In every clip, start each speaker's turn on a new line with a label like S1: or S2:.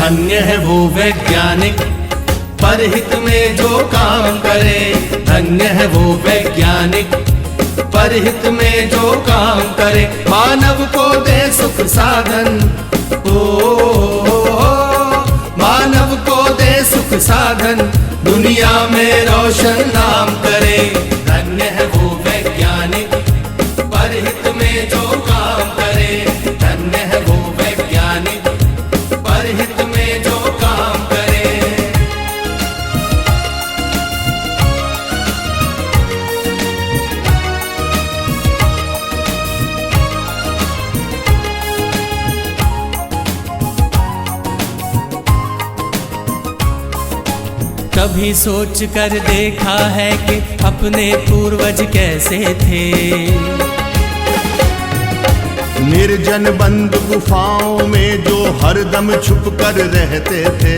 S1: धन्य है वो वैज्ञानिक परहित में जो काम करे। धन्य है वो वैज्ञानिक परहित में जो काम करे। मानव को दे सुख साधन, ओ मानव को दे सुख साधन, दुनिया में रोशन नाम करे। धन्य है वो वैज्ञानिक परहित में जो काम करे। धन्य है वो वैज्ञानिक परहित में जो काम करे। कभी सोच कर देखा है कि अपने पूर्वज कैसे थे।
S2: निर्जन बंद गुफाओं में जो हरदम छुप कर रहते थे।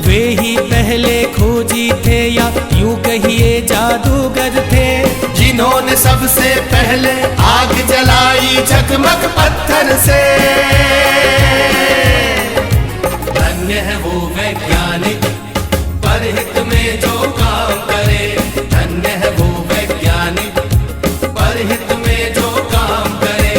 S1: वे ही पहले खोजी थे या यूं कहिए जादूगर थे, जिन्होंने सबसे पहले आग जलाई चकमक पत्थर से। धन्य है वो वैज्ञानिक परहित में जो काम करे। धन्य है वो वैज्ञानिक परहित में जो काम करे।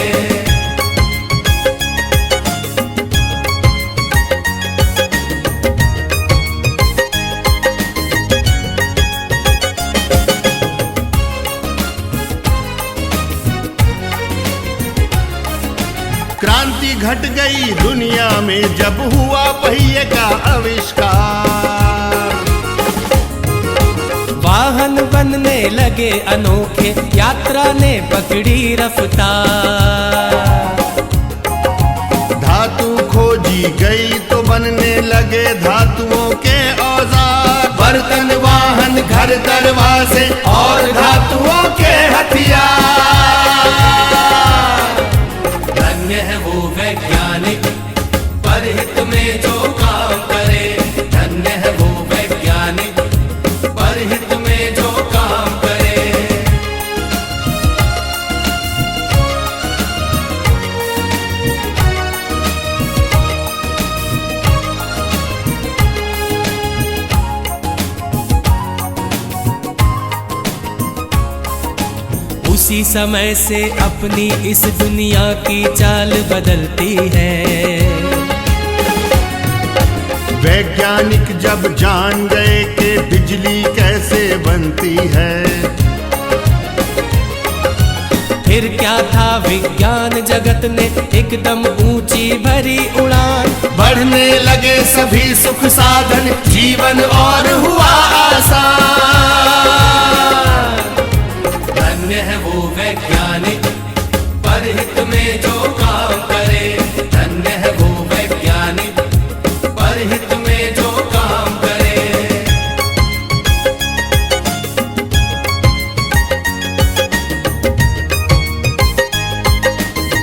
S2: क्रांति घट गई दुनिया में जब हुआ पहिए का आविष्कार।
S1: वाहन बनने लगे अनोखे, यात्रा ने पकड़ी रफ्तार।
S2: धातु खोजी गई तो बनने लगे धातुओं के औजार।
S1: बर्तन वाहन घर दरवाजे और धातुओं के हथियार। धन्य है वो वैज्ञानिक परहित में जो काम करे। धन्य है वो वैज्ञानिक परहित में जो काम करे। उसी समय से अपनी इस दुनिया की चाल बदलती है।
S2: वैज्ञानिक जब जान गए कि बिजली कैसे बनती है।
S1: फिर क्या था विज्ञान जगत ने एकदम ऊंची भरी उड़ान। बढ़ने लगे सभी सुख साधन, जीवन और हुआ आसान।